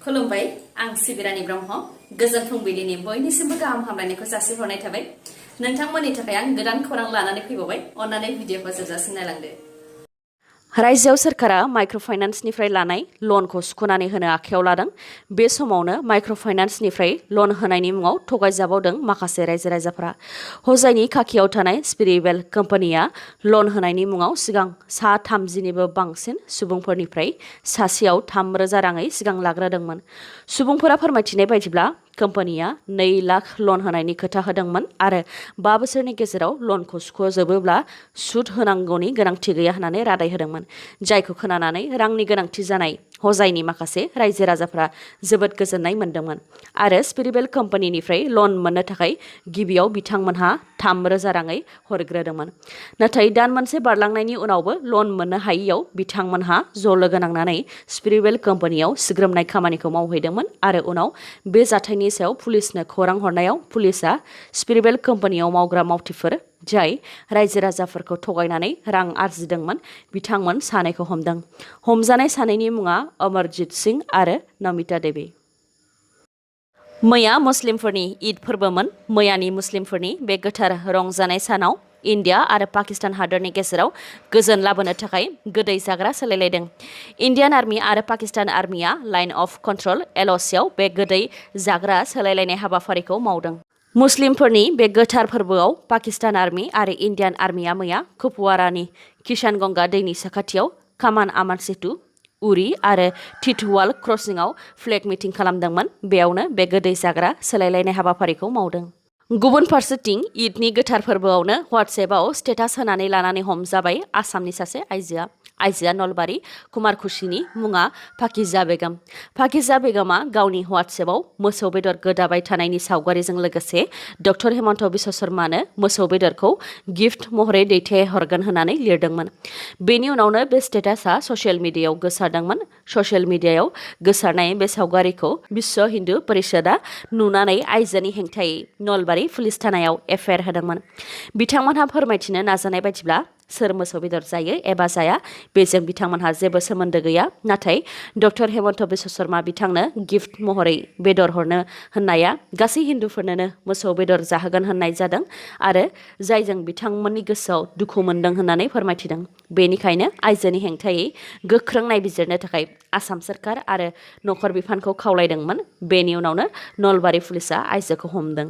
खुलुमबाय आं सिबिरानि ब्रह्म गोजोन फुंबिलिनि बयनिसिमबो गाहाम हामलायनायखौ जासिहरनाय थाबाय नोंथांमोननि थाखाय आं गोदान खौरां लानानै फैबावबाय अन्नानै भिडिअखौ जोबजासिम नायलांदो रायजोआव सोरखारा माइक्र' फाइनान्सनिफ्राय लानाय लनखौ सुख'नानै होनो आखायाव लादों बे समावनो माइक्र' फाइनान्सनिफ्राय लन होनायनि मुङाव थगायजाबावदों माखासे रायजो राजाफोरा हजाइनि खाखियाव थानाय स्पिरिबेल कम्पानिया लन होनायनि मुङाव सिगां सा 30निबो बांसिन सुबुंफोरनिफ्राय सासेयाव 3,000 राङै सिगां लाग्रोदोंमोन सुबुंफोरा फोरमायथिनाय बायदिब्ला कम्पानिया 2 लाख लन होनायनि खोथा होदोंमोन आरो 5 बोसोरनि गेजेराव लनखौ सुख'जोबोब्ला सुद होनांगौनि गोनांथि गैया होननानै रादाय होदोंमोन जायखौ खोनानानै रांनि गोनांथि जानाय हजाइनि माखासे रायजो राजाफोरा जोबोद गोजोननाय मोन्दोंमोन आरो स्पिरिबेल कम्पानिनिफ्राय लन मोननो थाखाय गिबियाव बिथांमोनहा 3,000 राङै हरग्रोदोंमोन नाथाय दान मोनसे बारलांनायनि उनावबो लन मोननो हायैयाव बिथांमोनहा ज' लोगो नांनानै स्पिरिबेल कम्पानियाव सिग्रोमनाय खामानिखौ मावहैदोंमोन आरो उनाव बे जाथायनि सायाव पुलिसनो खौरां हरनायाव पुलिसआ स्पिरिबेल कम्पानियाव मावग्रा मावथिफोर जाय रायजो राजाफोरखौ थगायनानै रां आरजिदोंमोन बिथांमोन सानैखौ हमदों हमजानाय सानैनि मुङा अमरजीत सिं आरो नमिता देवी मैया मुस्लिमफोरनि ईद फोरबोमोन मैयानि मुस्लिमफोरनि बे गोथार रंजानाय सानाव इन्डिया आरो पाकिस्तान हादरनि गेजेराव गोजोन लाबोनो थाखाय गोदै जाग्रा सोलायलायदों इन्डियान आर्मि आरो Pakistan Armiya line of control LOCआव बे गोदै जाग्रा सोलायलायनाय हाबाफारिखौ मावदों मुस्लिमफोरनि बे गोथार फोरबोआव पाकिस्तान आर्मि आरो इन्डियान आर्मिया मैया कुपवारानि किसान गंगा दैनि साखाथियाव कामान आमान सेतु उरि आरो टिटवाल क्रसिंआव फ्लेग मिटिं खालामदोंमोन बेयावनो बे गोदै जाग्रा सोलायलायनाय हाबाफारिखौ मावदों गुबुन फारसेथिं ईदनि गोथार फोरबोआवनो WhatsAppआव स्टेटास होनानै लानानै हमजाबाय आसामनि सासे आइजोआ नलबारि कुमारकुसिनि मुङा पाकिजा बेगमा गावनि WhatsAppआव मोसौ बेदर गोदाबाय थानायनि सावगारिजों लोगोसे डक्टर हेमन्त बिश्व शर्मानो मोसौ बेदरखौ गिफ्ट महरै दैथायहरगोन होननानै लिरदोंमोन बेनि उनावनो बे स्टेटासआ ससियेल मिडियायाव गोसारदोंमोन ससियेल मिडियायाव गोसारनाय बे सावगारिखौ विश्व हिन्दु परिषदआ नुनानै आइजोनि हेंथायै नलबारि पुलिस थानायाव FIR होदोंमोन बिथांमोनहा फोरमायथिनो नाजानाय बायदिब्ला सोर मोसौ बेदर जायो एबा जाया बेजों बिथांमोनहा जेबो सोमोन्दो गैया नाथाय डक्टर हेमन्त बिश्व शर्मा बिथांनो गिफ्ट महरै बेदर हरनो होननाया गासै हिन्दुफोरनोनो मोसौ बेदर जाहोगोन होननाय जादों आरो जायजों बिथांमोननि गोसोआव दुखु मोनदों होननानै फोरमायथिदों बेनिखायनो आइजोनि हेंथायै गोख्रों नायबिजिरनो थाखाय आसाम सोरखार आरो नखर बिफानखौ खावलायदोंमोन बेनि उनावनो नलबारि पुलिसआ आइजोखौ हमदों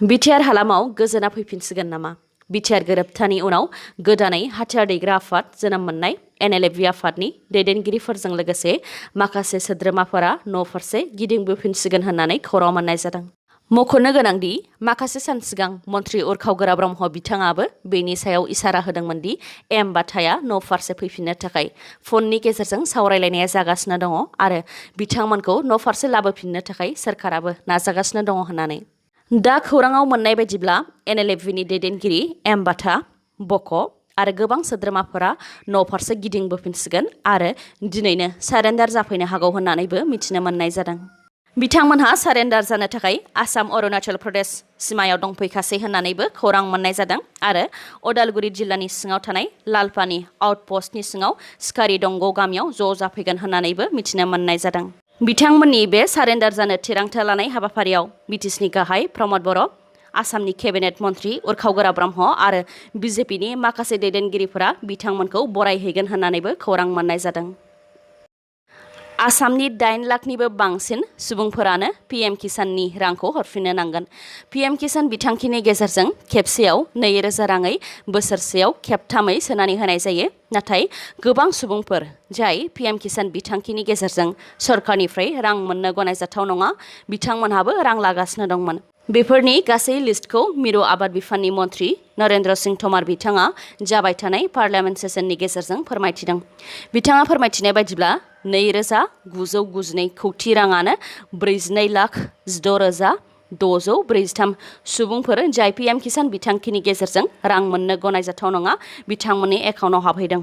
बिटिआर हालामाव गोजोना फैफिनसिगोन नामा बिटिआर गोरोबथानि उनाव गोदानै हाथियार दैग्रा आफाद जोनोम मोननाय NLFV आफादनि दैदेनगिरिफोरजों लोगोसे माखासे सोद्रोमाफोरा न'फारसे गिदिंबोफिनसिगोन होननानै खौरां मोननाय जादों मख'नो गोनांदि माखासे सान सिगां मन्त्रि उरखावगोरा ब्रह्म बिथाङाबो बेनि सायाव इसारा होदोंमोन दि M.Bathaया न'फारसे फैफिननो थाखाय फननि गेजेरजों सावरायलायनाया जागासिनो दङ आरो बिथांमोनखौ न'फारसे लाबोफिननो थाखाय सोरखाराबो नाजागासिनो दङ होननानै दा खौराङाव मोननाय बायदिब्ला NLFVनि दैदेनगिरि M.Batha बक आरो गोबां सोद्रोमाफोरा न'फारसे गिदिंबोफिनसिगोन आरो दिनैनो सारेन्डार जाफैनो हागौ होननानैबो मिथिनो मोननाय जादों बिथांमोनहा सारेन्डार जानो थाखाय आसाम अरुणाचल प्रदेश सिमायाव दंफैखासै होननानैबो खौरां मोननाय जादों आरो अदालगुरि जिल्लानि सिङाव थानाय लालपानि आउटपस्टनि सिङाव सिखारि दंग गामियाव ज' जाफैगोन होननानैबो मिथिनो मोननाय जादों बिथांमोननि बे सारेन्डार जानो थिरांथा लानाय हाबाफारियाव BTSनि गाहाय प्रमद बर' आसामनि केबिनेट मन्त्रि उरखावगोरा ब्रह्म आरो BJPनि माखासे दैदेनगिरिफोरा बिथांमोनखौ बरायहैगोन होननानैबो खौरां मोननाय जादों आसामनि 8 लाखनिबो बांसिन सुबुंफोरानो PM किसाननि रांखौ हरफिननो नांगोन PM किसान बिथांखिनि गेजेरजों खेबसेयाव 2,000 राङै बोसोरसेयाव खेबथामै सोनानै होनाय जायो नाथाय गोबां सुबुंफोर जाय PM किसान बिथांखिनि गेजेरजों सरकारनिफ्राय रां मोननो गनायजाथाव नङा बिथांमोनहाबो रां लागासिनो दंमोन बेफोरनि गासै लिस्टखौ मिरु आबाद बिफाननि मन्त्रि नरेन्द्र सिंह तोमार बिथाङा जाबाय थानाय पार्लियामेन्ट सेसननि गेजेरजों फोरमायथिदों बिथाङा फोरमायथिनाय बायदिब्ला 2,992 कौटि राङानो 42,16,643 सुबुंफोर जाय PM किसान बिथांखिनि गेजेरजों रां मोननो गनायजाथाव नङा बिथांमोननि एकाउन्टआव हाबहैदों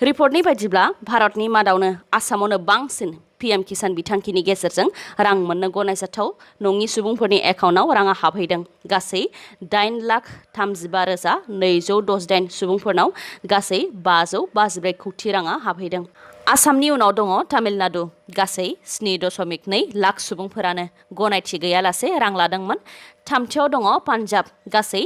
रिपर्टनि बायदिब्ला भारतनि मादावनो आसामावनो बांसिन PM किसान बिथांखिनि गेजेरजों रां मोननो गनायजाथाव नङि सुबुंफोरनि एकाउन्टआव राङा हाबहैदों गासै 8,35,268 सुबुंफोरनाव गासै 552 कौटि राङा हाबहैदों आसामनि उनाव दङ तामिलनाडु गासै 7.2 लाख सुबुंफोरानो गनायथि गैयालासे रां लादोंमोन। थामथियाव दङ पान्जाब गासै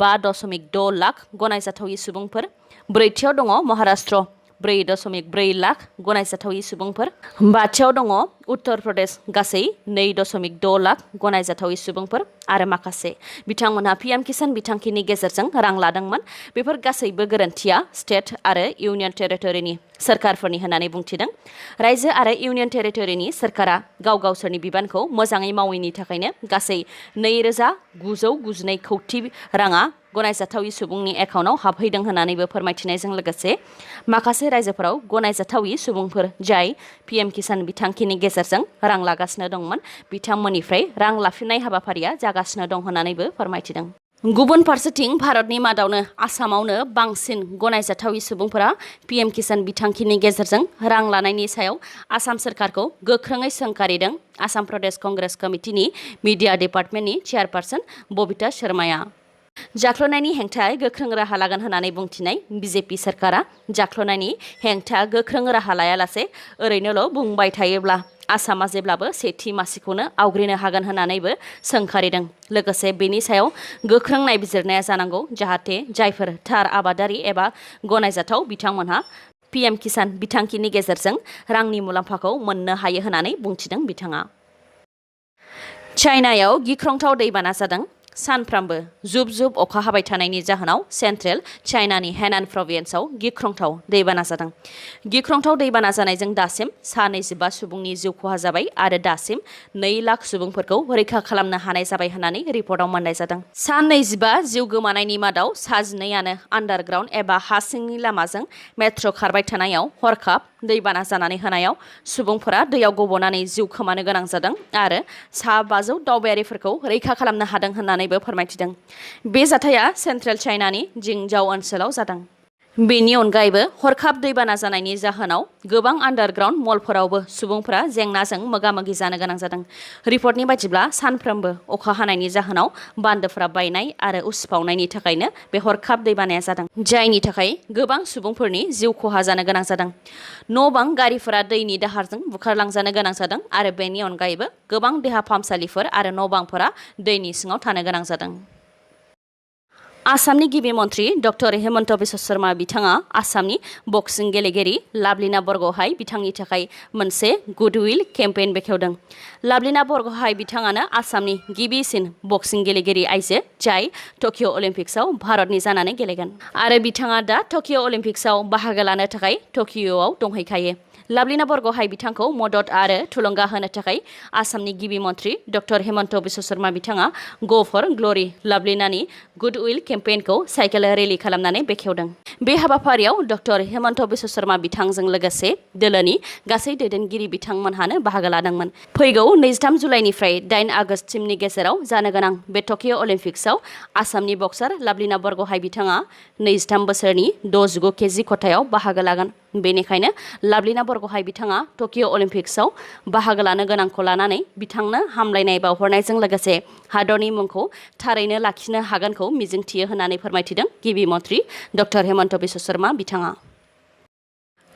5.6 लाख गनायजाथावि सुबुंफोर। ब्रैथियाव दङ महाराष्ट्र 4.4 लाख गनायजाथावि सुबुंफोर। बाथियाव दङ उत्तर प्रदेश गासै 2.6 लाख गनायजाथावि सुबुंफोर आरो माखासे बिथांमोनहा PM किसान बिथांखिनि गेजेरजों रां लादोंमोन। बेफोर गासैबो गोरोन्थिया स्टेट आरो इउनियन टेरिटरिनि सोरखारफोरनि होननानै बुंथिदों। रायजो आरो इउनियन टेरिटरिनि सोरखारा गावसोरनि बिबानखौ मोजाङै मावैनि थाखायनो गासै 2,992 कौटि राङा गनायजाथावि सुबुंनि एकाउन्टआव हाबहैदों होननानैबो फोरमायथिनायजों लोगोसे माखासे रायजोफोराव गनायजाथावि सुबुंफोर जाय PM किसान बिथांखिनि गेजेरजों रां लागासिनो दंमोन बिथांमोननिफ्राय रां लाफिननाय हाबाफारिया जागासिनो दं होननानैबो फोरमायथिदों। गुबुन फारसेथिं भारतनि मादावनो आसामावनो बांसिन गनायजाथावि सुबुंफोरा PM किसान बिथांखिनि गेजेरजों रां लानायनि सायाव आसाम सोरखारखौ गोख्रोङै सोंखारिदों आसाम प्रदेश कंग्रेस कमिटिनि मिडिया डिपार्टमेन्टनि चेयारपारसन बबिता शर्माया। जाख्ल'नायनि हेंथायै गोख्रों राहा लागोन होननानै बुंथिनाय BJP सोरखारा जाख्ल'नायनि हेंथा गोख्रों राहा लायालासे ओरैनोल' बुंबाय थायोब्ला आसामा जेब्लाबो सेथि मासिखौनो आवग्रिनो हागोन होननानैबो सोंखारिदों। लोगोसे बेनि सायाव गोख्रों नायबिजिरनाया जानांगौ जाहाथे जायफोर थार आबादारि एबा गनायजाथाव बिथांमोनहा PM किसान बिथांखिनि गेजेरजों रांनि मुलाम्फाखौ मोननो हायो होननानै बुंथिदों बिथाङा। चाइनायाव गिख्रंथाव दैबाना जादों। सानफ्रामबो जुब जुब अखा हाबाय थानायनि जाहोनाव सेन्ट्रेल चाइनानि हेनान प्रभिन्सआव गिख्रंथाव दैबाना जादों। गिख्रंथाव दैबाना जानायजों दासिम 25 सुबुंनि जिउ खहा जाबाय आरो दासिम 2 लाख सुबुंफोरखौ रैखा खालामनो हानाय जाबाय होननानै रिपर्टआव मोननाय जादों। 25 जिउ गोमानायनि मादाव 12आनो आन्डारग्राउन्ड एबा हा सिंनि लामाजों मेट्र' खारबाय थानायाव हरखाब दैबाना जानानै होनायाव सुबुंफोरा दैयाव गब'नानै जिउ खोमानो गोनां जादों आरो 500 दावबायारिफोरखौ रैखा खालामनो हादों होननानै फोरमायथिदों। बे जाथाया सेन्ट्रेल चाइनानि जिंजाव ओनसोलाव जादों। बेनि अनगायैबो हरखाब दैबाना जानायनि जाहोनाव गोबां आन्डारग्राउन्ड मलफोरावबो सुबुंफोरा जेंनाजों मोगा-मोगि जानो गोनां जादों। रिपर्टनि बायदिब्ला सानफ्रोमबो अखा हानायनि जाहोनाव बान्दोफोरा बायनाय आरो उसिफावनायनि थाखायनो बे हरखाब दैबानाया जादों जायनि थाखाय गोबां सुबुंफोरनि जिउ खहा जानो गोनां जादों। न'-बां गारिफोरा दैनि दाहारजों बुखारलांजानो गोनां जादों आरो बेनि अनगायैबो गोबां देहा फाहामसालिफोर आरो न'-बांफोरा दैनि सिङाव थानो गोनां जादों। आसामनि गिबि मन्त्रि डक्टर हेमन्त बिश्व शर्मा बिथाङा आसामनि बक्सिं गेलेगिरि लाभलिना बरग'हाय बिथांनि थाखाय मोनसे गुडविल केम्पेइन बेखेवदों। लाभलिना बरग'हाय बिथाङानो आसामनि गिबिसिन बक्सिं गेलेगिरि आइजो जाय टकिअ अलिम्पिक्सआव भारतनि जानानै गेलेगोन आरो बिथाङा दा टकिअ अलिम्पिक्सआव बाहागो लानो थाखाय टकिअआव दंहैखायो। लाभलिना बरग'हाय बिथांखौ मदद आरो थुलुंगा होनो थाखाय आसामनि गिबि मन्त्रि डक्टर हेमन्त बिश्व शर्मा बिथाङा गो four Glory लाभलिनानि goodwill केम्पेइनखौ cycle rally खालामनानै बेखेवदों। बे हाबाफारियाव डक्टर हेमन्त बिश्व शर्मा बिथांजों लोगोसे दोलोनि गासै दैदेनगिरि बिथांमोनहानो बाहागो लादोंमोन। फैगौ 23 जुलाइनिफ्राय 8 आगस्तसिमनि गेजेराव जानो गोनां बे टकिअ अलिम्पिक्सआव आसामनि बक्सार लाभलिना बरग'हाय बिथाङा 23 बोसोरनि 69 केजि खथायाव बाहागो लागोन। बेनिखायनो लाभलिना बरग'हाय बिथाङा टकिअ अलिम्पिक्सआव बाहागो लानो गोनांखौ लानानै बिथांनो हामलायनाय बावहरनायजों लोगोसे हादरनि मुंखौ थारैनो लाखिनो हागोनखौ मिजिंथियो होननानै फोरमायथिदों गिबि मन्त्रि डक्टर हेमन्त बिश्व शर्मा बिथाङा।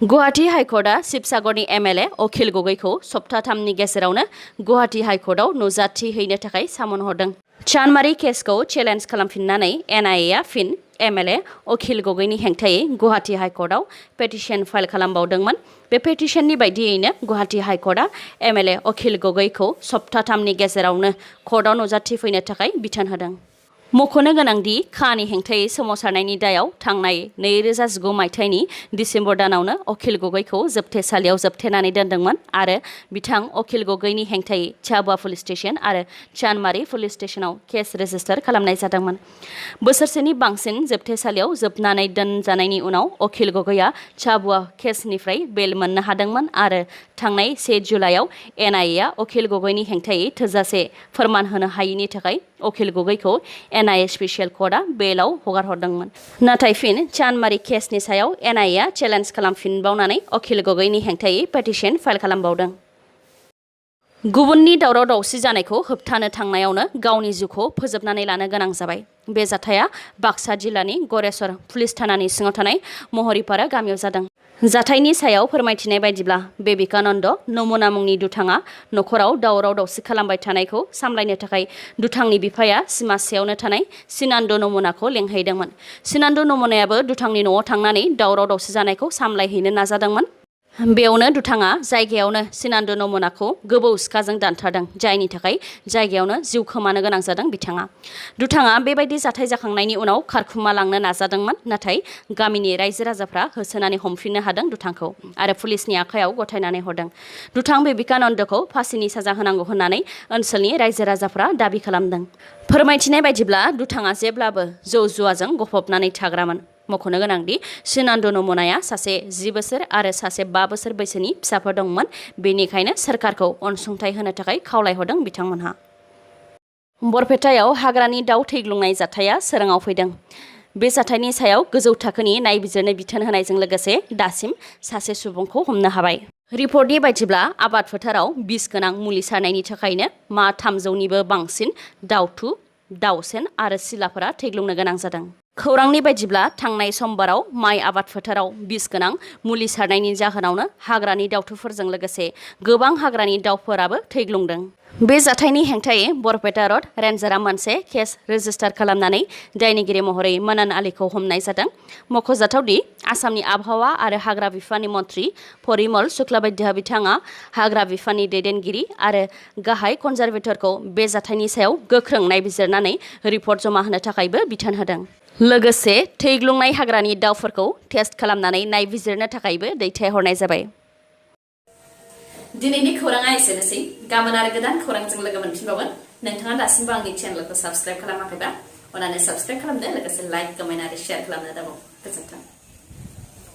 गुवाहाटी हाइकर्टआ शिबसागरनि MLA अखिल गगैखौ सप्ताथामनि गेजेरावनो गुवाहाटी हाइकर्टआव नुजाथि हैनो थाखाय सामोन हरदों। चानमारि केसखौ चेलेन्ज खालामफिननानै NIA फिन MLA अखिल गगैनि हेंथायै गुवाहाटी हाइकर्टआव पेटिशन फाइल खालामबावदोंमोन। बे पेटिशननि बायदियैनो गुवाहाटी हाइकर्टआ MLA अखिल गगैखौ सप्ताथामनि गेजेरावनो कर्टआव नुजाथिफैनो थाखाय बिथोन होदों। मख'नो गोनांदि खानि हेंथायै सोमावसारनायनि दायाव थांनाय 2019 मायथाइनि डिसेम्बर दानावनो अखिल गगैखौ जोबथेसालियाव जोबथेनानै दोनदोंमोन आरो बिथां अखिल गगैनि हेंथायै झाबुआ पुलिस स्टेशन आरो चानमारि पुलिस स्टेशनाव केस रेजिस्टार खालामनाय जादोंमोन। बोसोरसेनि बांसिन जोबथेसालियाव जोबनानै दोनजानायनि उनाव अखिल गगैया झाबुआ केसनिफ्राय बेल मोननो हादोंमोन आरो थांनाय 1 जुलाइआव NIA अखिल गगैनि हेंथायै थोजासे फोरमान होनो हायैनि थाखाय अखिल गगैखौ NIA स्पेसियेल कर्टआ बेलाव हगारहरदोंमोन। नाथाय फिन चानमारि केसनि सायाव NIA चेलेन्ज खालामफिनबावनानै अखिल गगैनि हेंथायै पेटिशन फाइल खालामबावदों। गुबुननि दावराव दावसि जानायखौ होबथानो थांनायावनो गावनि जिउखौ फोजोबनानै लानो गोनां जाबाय। बे जाथाया बाक्सा जिल्लानि गरेस्वर पुलिस थानानि सिङाव थानाय महरिपारा गामियाव जादों। जाथायनि सायाव फोरमायथिनाय बायदिब्ला बेबिकानन्द नमुना मुंनि दुथाङा नखराव दावराव दावसि खालामबाय थानायखौ सामलायनो थाखाय दुथांनि बिफाया सिमासेयावनो थानाय सिनान्द नमुनाखौ लेंहैदोंमोन। सिनान्द नमुनायाबो दुथांनि न'आव थांनानै दावराव दावसि जानायखौ सामलायहैनो नाजादोंमोन। बेयावनो दुथाङा जायगायावनो सिनान्द नमुनाखौ गोबौ सिखाजों दानथारदों, जायनि थाखाय जायगायावनो जिउ खोमानो गोनां जादों बिथाङा। दुथाङा बेबायदि जाथाय जाखांनायनि उनाव खारखुमा लांनो नाजादोंमोन, नाथाय गामिनि रायजो राजाफ्रा होसोनानै हमफिननो हादों दुथांखौ आरो पुलिसनि आखायाव गथायनानै हरदों। दुथां बेबिकानन्दखौ फासिनि साजा होनांगौ होननानै ओनसोलनि रायजो राजाफ्रा दाबि खालामदों। फोरमायथिनाय बायदिब्ला दुथाङा जेब्लाबो जौ जुवाजों गफबनानै थाग्रामोन। मख'नो गोनांदि सिनान्द नमुनाया सासे 10 बोसोर आरो सासे 5 बोसोर बैसोनि फिसाफोर दंमोन, बेनिखायनो सोरखारखौ अनसुंथाइ होनो थाखाय खावलायहरदों बिथांमोनहा। बरपेटायाव हाग्रानि दाउ थैग्लुंनाय जाथाया सोराङाव फैदों। बे जाथायनि सायाव गोजौ थाखोनि नायबिजिरनो बिथोन होनायजों लोगोसे दासिम सासे सुबुंखौ हमनो हाबाय। रिपर्टनि बायदिब्ला आबाद फोथाराव बिस गोनां मुलि सारनायनि थाखायनो मा 300निबो बांसिन दाउथु, दाउसेन आरो सिलाफोरा थैग्लुंनो गोनां जादों। खौरांनि बायदिब्ला थांनाय समबाराव माइ आबाद फोथाराव बिस गोनां मुलि सारनायनि जाहोनावनो हाग्रानि दाउथुफोरजों लोगोसे गोबां हाग्रानि दाउफोराबो थैग्लुंदों। बे जाथायनि हेंथायै बरपेटा रड रेन्जारआ मोनसे केस रेजिस्टार खालामनानै दायनिगिरि महरै मनान आलीखौ हमनाय जादों। मख'जाथावदि आसामनि आबहावा आरो हाग्रा बिफाननि मन्थ्रि परिमल शुक्लाबैद्यआ बिथाङा हाग्रा बिफाननि दैदेनगिरि आरो गाहाय कनजारभेटरखौ बे जाथायनि सायाव गोख्रों नायबिजिरनानै रिपर्ट जमा होनो थाखायबो बिथोन होदों। लोगोसे थैग्लुंनाय हाग्रानि दाउफोरखौ टेस्ट खालामनानै नायबिजिरनो थाखायबो दैथायहरनाय जाबाय। दिनैनि खौराङा एसेनोसै। गाबोन आरो गोदान खौरांजों लोगो मोनफिनबावगोन। नोंथाङा दासिमबो आंनि चेनेलखौ साबस्क्राइब खालामाखैबा अन्नानै साबस्क्राइब खालामदो, लोगोसे लाइक, कमेन्ट आरो शेयार खालामनो दाबाव। गोजोन्थों।